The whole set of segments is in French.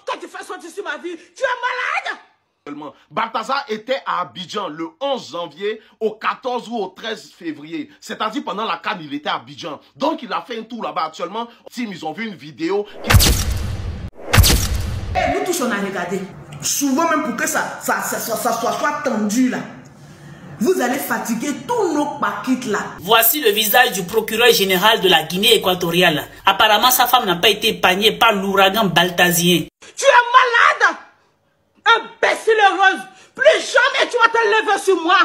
Quand tu fais sortir sur ma vie, tu es malade. Balthazar était à Abidjan le 11 janvier au 14 ou au 13 février. C'est-à-dire pendant la CAN, il était à Abidjan. Donc il a fait un tour là-bas actuellement. Ils ont vu une vidéo. Nous tous on a regardé. Souvent même pour que ça soit tendu là. Vous allez fatiguer tous nos paquets là. Voici le visage du procureur général de la Guinée équatoriale. Apparemment, sa femme n'a pas été épargnée par l'ouragan balthazien. Tu es malade! Imbécile heureuse! Plus jamais tu vas te lever sur moi!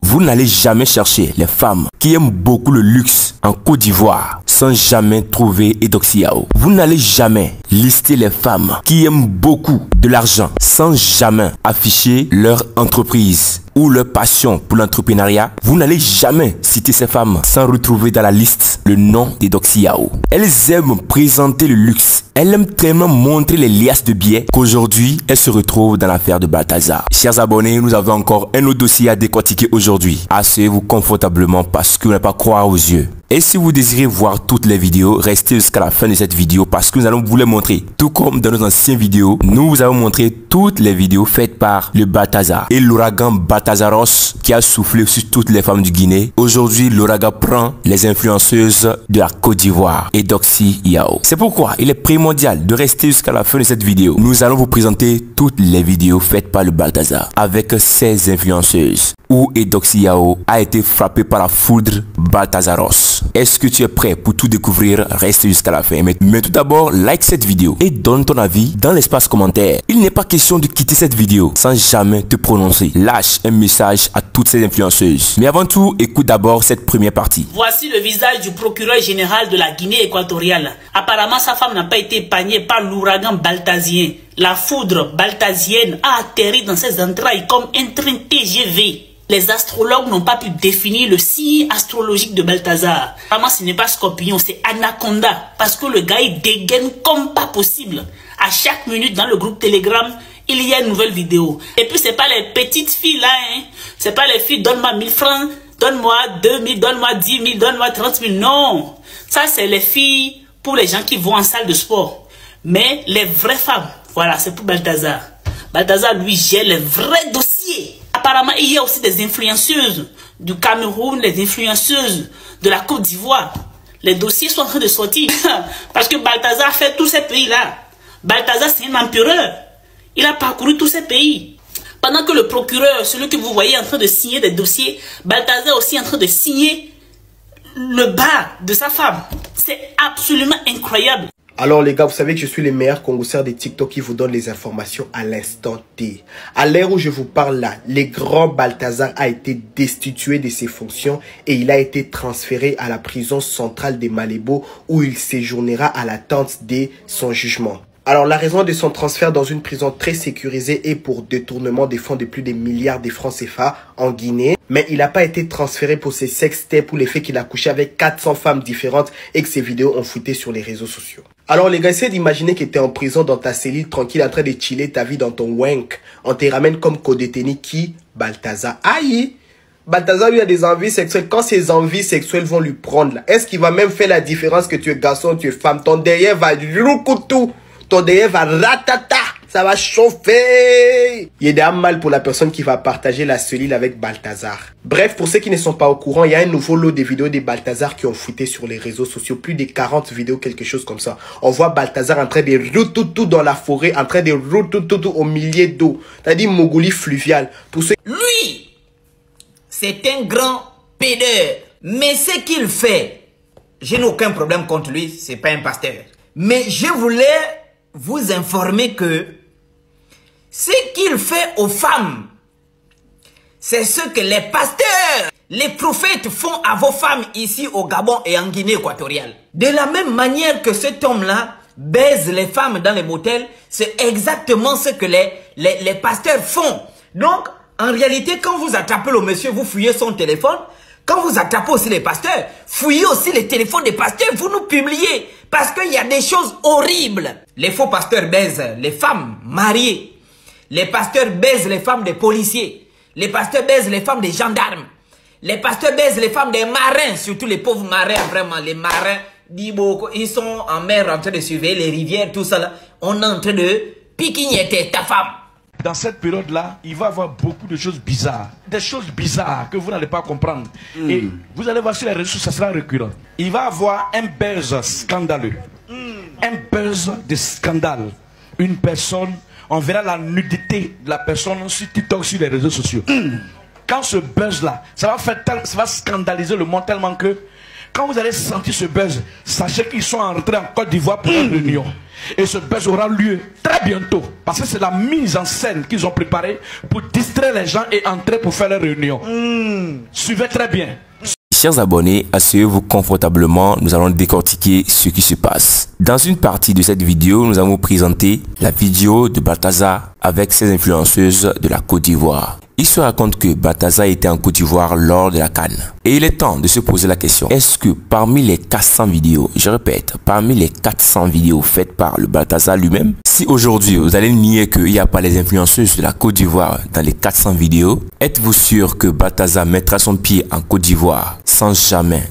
Vous n'allez jamais chercher les femmes qui aiment beaucoup le luxe en Côte d'Ivoire sans jamais trouver Edoxy Yao. Vous n'allez jamais lister les femmes qui aiment beaucoup de l'argent sans jamais afficher leur entreprise ou leur passion pour l'entrepreneuriat. Vous n'allez jamais citer ces femmes sans retrouver dans la liste le nom d'Edoxy Yao. Elles aiment présenter le luxe. Elles aiment tellement montrer les liasses de billets qu'aujourd'hui, elles se retrouvent dans l'affaire de Balthazar. Chers abonnés, nous avons encore un autre dossier à décortiquer aujourd'hui. Asseyez-vous confortablement parce que vous n'allez pas croire aux yeux. Et si vous désirez voir toutes les vidéos, restez jusqu'à la fin de cette vidéo parce que nous allons vous les montrer. Tout comme dans nos anciennes vidéos, nous vous avons montré toutes les vidéos faites par le Balthazar et l'ouragan Balthazaros qui a soufflé sur toutes les femmes du Guinée. Aujourd'hui, l'ouragan prend les influenceuses de la Côte d'Ivoire, Edoxy Yao. C'est pourquoi il est primordial de rester jusqu'à la fin de cette vidéo. Nous allons vous présenter toutes les vidéos faites par le Balthazar avec ces influenceuses où Edoxy Yao a été frappé par la foudre Balthazaros. Est-ce que tu es prêt pour tout découvrir? Reste jusqu'à la fin. Mais tout d'abord, like cette vidéo et donne ton avis dans l'espace commentaire. Il n'est pas question de quitter cette vidéo sans jamais te prononcer. Lâche un message à toutes ces influenceuses. Mais avant tout, écoute d'abord cette première partie. Voici le visage du procureur général de la Guinée équatoriale. Apparemment, sa femme n'a pas été épargnée par l'ouragan balthazien. La foudre balthazienne a atterri dans ses entrailles comme un train TGV. Les astrologues n'ont pas pu définir le signe astrologique de Balthazar. Vraiment, ce n'est pas Scorpion, c'est Anaconda. Parce que le gars, il dégaine comme pas possible. À chaque minute, dans le groupe Telegram, il y a une nouvelle vidéo. Et puis, c'est pas les petites filles là, hein. C'est pas les filles, donne-moi 1000 francs, donne-moi 2000, donne-moi 10 000, donne-moi 30 000. Non. Ça, c'est les filles pour les gens qui vont en salle de sport. Mais les vraies femmes, voilà, c'est pour Balthazar. Balthazar, lui, gère les vrais dossiers. Apparemment, il y a aussi des influenceuses du Cameroun, les influenceuses de la Côte d'Ivoire. Les dossiers sont en train de sortir. Parce que Balthazar fait tous ces pays-là. Balthazar, c'est un empereur. Il a parcouru tous ces pays. Pendant que le procureur, celui que vous voyez en train de signer des dossiers, Balthazar est aussi en train de signer le bas de sa femme. C'est absolument incroyable. Alors les gars, vous savez que je suis le meilleur congosseur des TikTok qui vous donne les informations à l'instant T. À l'heure où je vous parle là, le grand Balthazar a été destitué de ses fonctions et il a été transféré à la prison centrale de Malébo où il séjournera à l'attente de son jugement. Alors la raison de son transfert dans une prison très sécurisée est pour détournement des fonds de plus de milliards de francs CFA en Guinée. Mais il n'a pas été transféré pour ses sextapes ou les faits qu'il a couché avec 400 femmes différentes et que ses vidéos ont fuité sur les réseaux sociaux. Alors les gars, essayez d'imaginer que tu es en prison dans ta cellule tranquille en train de chiller ta vie dans ton wank. On te ramène comme co-détenu qui? Balthazar. Aïe! Balthazar lui a des envies sexuelles. Quand ces envies sexuelles vont lui prendre là, est-ce qu'il va même faire la différence que tu es garçon, tu es femme? Ton derrière va roucoutou. Ton derrière va ratata. Ça va chauffer. Il y a déjà mal pour la personne qui va partager la cellule avec Balthazar. Bref, pour ceux qui ne sont pas au courant, il y a un nouveau lot de vidéos de Balthazar qui ont fuité sur les réseaux sociaux. Plus de 40 vidéos, quelque chose comme ça. On voit Balthazar en train de routoutou dans la forêt, en train de routoutou au milieu d'eau. C'est-à-dire Mongolie fluviale. Pour ceux... Lui, c'est un grand pédeur. Mais ce qu'il fait, je n'ai aucun problème contre lui, c'est pas un pasteur. Mais je voulais vous informer que ce qu'il fait aux femmes, c'est ce que les pasteurs, les prophètes font à vos femmes ici au Gabon et en Guinée équatoriale. De la même manière que cet homme-là baise les femmes dans les motels, c'est exactement ce que les pasteurs font. Donc, en réalité, quand vous attrapez le monsieur, vous fouillez son téléphone. Quand vous attrapez aussi les pasteurs, fouillez aussi les téléphones des pasteurs, vous nous publiez. Parce qu'il y a des choses horribles. Les faux pasteurs baisent les femmes mariées. Les pasteurs baisent les femmes des policiers. Les pasteurs baisent les femmes des gendarmes. Les pasteurs baisent les femmes des marins, surtout les pauvres marins, vraiment, les marins. Diboko, ils sont en mer en train de surveiller les rivières, tout ça là. On est en train de piquignetter ta femme. Dans cette période-là, il va y avoir beaucoup de choses bizarres. Des choses bizarres que vous n'allez pas comprendre. Et vous allez voir sur les réseaux, ça sera récurrent. Il va y avoir un buzz scandaleux. Un buzz de scandale. Une personne, on verra la nudité de la personne sur TikTok, sur les réseaux sociaux. Quand ce buzz-là, ça va scandaliser le monde tellement que quand vous allez sentir ce buzz, sachez qu'ils sont entrés en Côte d'Ivoire pour une réunion. Et ce buzz aura lieu très bientôt. Parce que c'est la mise en scène qu'ils ont préparée pour distraire les gens et entrer pour faire leur réunion. Suivez très bien. Chers abonnés, asseyez-vous confortablement, nous allons décortiquer ce qui se passe. Dans une partie de cette vidéo, nous allons vous présenter la vidéo de Balthazar avec ses influenceuses de la Côte d'Ivoire. Il se raconte que Balthazar était en Côte d'Ivoire lors de la CAN. Et il est temps de se poser la question, est-ce que parmi les 400 vidéos, je répète, parmi les 400 vidéos faites par le Balthazar lui-même, si aujourd'hui vous allez nier qu'il n'y a pas les influenceuses de la Côte d'Ivoire dans les 400 vidéos, êtes-vous sûr que Balthazar mettra son pied en Côte d'Ivoire sans jamais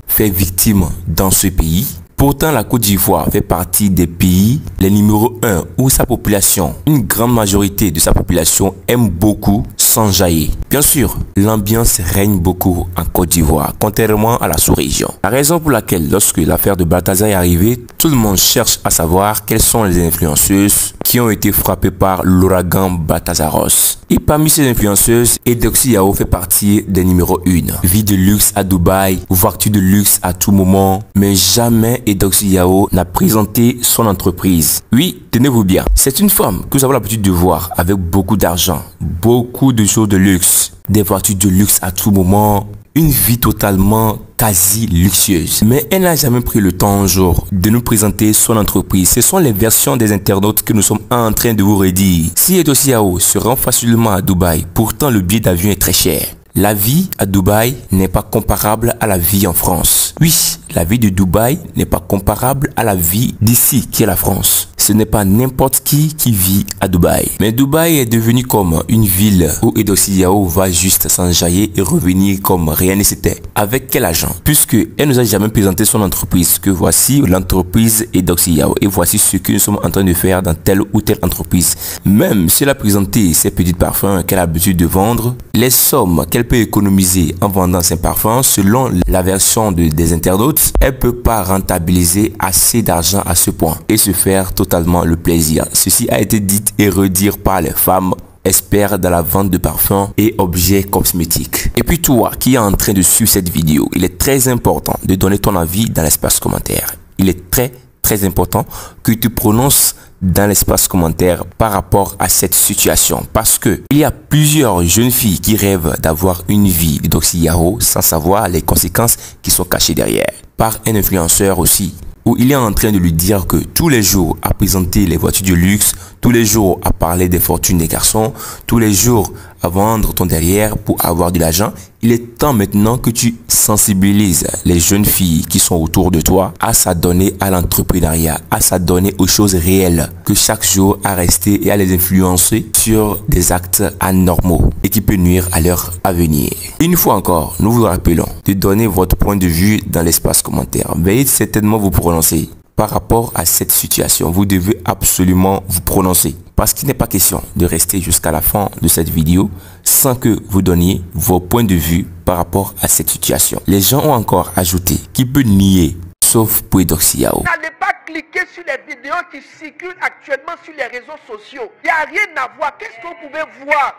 faire victime dans ce pays? Pourtant, la Côte d'Ivoire fait partie des pays les numéro 1 où sa population, une grande majorité de sa population aime beaucoup s'enjailler. Bien sûr, l'ambiance règne beaucoup en Côte d'Ivoire, contrairement à la sous-région. La raison pour laquelle, lorsque l'affaire de Balthazar est arrivée, tout le monde cherche à savoir quelles sont les influenceuses qui ont été frappées par l'ouragan Balthazaros. Et parmi ces influenceuses, Eudoxie Yao fait partie des numéros 1. Vie de luxe à Dubaï, voiture de luxe à tout moment, mais jamais Eudoxie Yao n'a présenté son entreprise. Oui, tenez-vous bien, c'est une femme que vous avez l'habitude de voir avec beaucoup d'argent, beaucoup de choses de luxe, des voitures de luxe à tout moment, une vie totalement quasi luxueuse. Mais elle n'a jamais pris le temps un jour de nous présenter son entreprise. Ce sont les versions des internautes que nous sommes en train de vous redire. Si Eudoxie Yao se rend facilement à Dubaï, pourtant le billet d'avion est très cher. La vie à Dubaï n'est pas comparable à la vie en France. Oui, la vie de Dubaï n'est pas comparable à la vie d'ici qui est la France. Ce n'est pas n'importe qui vit à Dubaï. Mais Dubaï est devenu comme une ville où Eudoxie Yao va juste s'enjailler et revenir comme rien ne s'était. Avec quel agent? Puisque elle nous a jamais présenté son entreprise, que voici l'entreprise Eudoxie Yao et voici ce que nous sommes en train de faire dans telle ou telle entreprise. Même si elle a présenté ses petits parfums qu'elle a l'habitude de vendre, les sommes qu'elle peut économiser en vendant ses parfums, selon la version des internautes, elle peut pas rentabiliser assez d'argent à ce point et se faire totalement le plaisir. Ceci a été dit et redit par les femmes experts dans la vente de parfums et objets cosmétiques. Et puis toi qui es en train de suivre cette vidéo, il est très important de donner ton avis dans l'espace commentaire. Il est très important que tu prononces dans l'espace commentaire par rapport à cette situation, parce que il y a plusieurs jeunes filles qui rêvent d'avoir une vie d'Eudoxie Yao sans savoir les conséquences qui sont cachées derrière, par un influenceur aussi, où il est en train de lui dire que tous les jours à présenter les voitures de luxe, tous les jours à parler des fortunes des garçons, tous les jours à vendre ton derrière pour avoir de l'argent. Il est temps maintenant que tu sensibilises les jeunes filles qui sont autour de toi à s'adonner à l'entrepreneuriat, à s'adonner aux choses réelles, que chaque jour à rester et à les influencer sur des actes anormaux et qui peut nuire à leur avenir. Une fois encore, nous vous rappelons de donner votre point de vue dans l'espace commentaire. Veuillez certainement vous prononcer par rapport à cette situation. Vous devez absolument vous prononcer, parce qu'il n'est pas question de rester jusqu'à la fin de cette vidéo sans que vous donniez vos points de vue par rapport à cette situation. Les gens ont encore ajouté qui peut nier, sauf pour Eudoxie Yao. N'allez pas cliquer sur les vidéos qui circulent actuellement sur les réseaux sociaux. Il n'y a rien à voir. Qu'est-ce que vous pouvez voir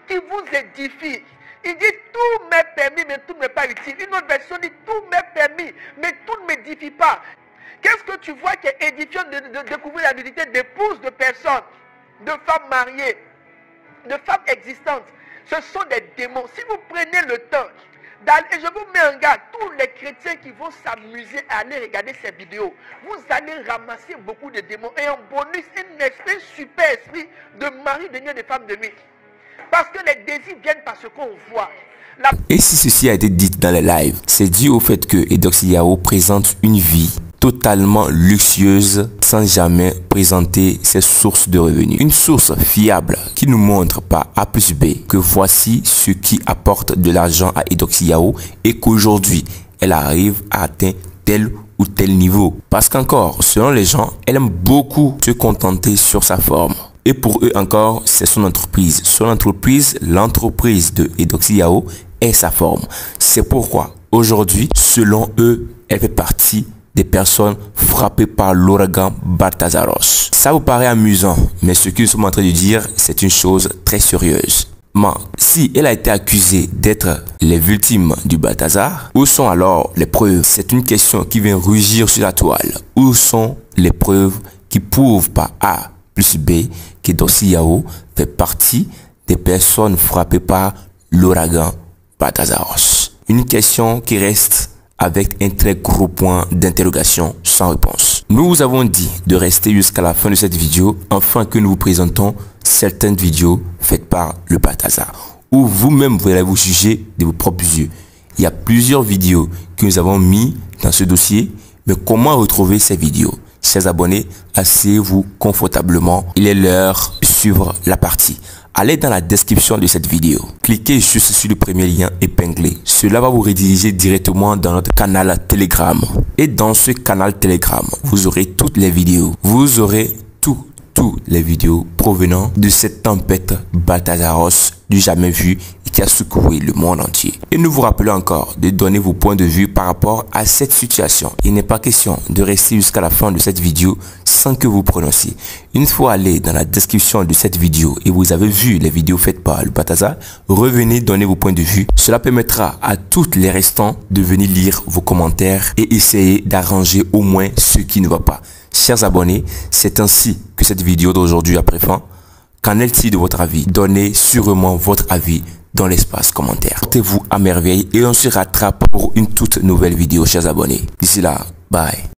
qui vous édifie? Il dit tout m'est permis, mais tout n'est pas utile. Une autre version dit tout m'est permis, mais tout ne m'édifie pas. Qu'est-ce que tu vois qui est édifiant de découvrir la nudité d'épouses de personnes, de femmes mariées, de femmes existantes? Ce sont des démons. Si vous prenez le temps d'aller, et je vous mets en garde, tous les chrétiens qui vont s'amuser à aller regarder ces vidéos, vous allez ramasser beaucoup de démons et en bonus, un super esprit de mari de nuit et de femme de nuit. Parce que les désirs viennent par ce qu'on voit. Et si ceci a été dit dans les lives, c'est dû au fait que Eudoxie Yao présente une vie totalement luxueuse sans jamais présenter ses sources de revenus. Une source fiable qui nous montre par A plus B que voici ce qui apporte de l'argent à Eudoxie Yao et qu'aujourd'hui elle arrive à atteindre tel ou tel niveau. Parce qu'encore, selon les gens, elle aime beaucoup se contenter sur sa forme. Et pour eux encore, c'est son entreprise. Son entreprise, l'entreprise de Eudoxie Yao, est sa forme. C'est pourquoi, aujourd'hui, selon eux, elle fait partie des personnes frappées par l'ouragan Baltazaros. Ça vous paraît amusant, mais ce que nous sommes en train de dire, c'est une chose très sérieuse. Mais si elle a été accusée d'être les victimes du Balthazar, où sont alors les preuves? C'est une question qui vient rugir sur la toile. Où sont les preuves qui prouvent par A plus B qu'Eudoxie Yao fait partie des personnes frappées par l'ouragan Baltazaros? Une question qui reste avec un très gros point d'interrogation sans réponse. Nous vous avons dit de rester jusqu'à la fin de cette vidéo afin que nous vous présentons certaines vidéos faites par le Balthazar, où vous-même vous allez vous juger de vos propres yeux. Il y a plusieurs vidéos que nous avons mis dans ce dossier, mais comment retrouver ces vidéos? Chers abonnés, asseyez-vous confortablement. Il est l'heure de suivre la partie. Allez dans la description de cette vidéo. Cliquez juste sur le premier lien épinglé. Cela va vous rediriger directement dans notre canal Telegram. Et dans ce canal Telegram, vous aurez toutes les vidéos. Vous aurez toutes les vidéos provenant de cette tempête Baltazaros du jamais vu et qui a secoué le monde entier. Et nous vous rappelons encore de donner vos points de vue par rapport à cette situation. Il n'est pas question de rester jusqu'à la fin de cette vidéo sans que vous prononciez. Une fois allé dans la description de cette vidéo et vous avez vu les vidéos faites par le Balthazar, revenez donner vos points de vue. Cela permettra à toutes les restants de venir lire vos commentaires et essayer d'arranger au moins ce qui ne va pas. Chers abonnés, c'est ainsi que cette vidéo d'aujourd'hui a pris fin. Qu'en est-il de votre avis? Donnez sûrement votre avis dans l'espace commentaire. Portez-vous à merveille et on se rattrape pour une toute nouvelle vidéo, chers abonnés. D'ici là, bye.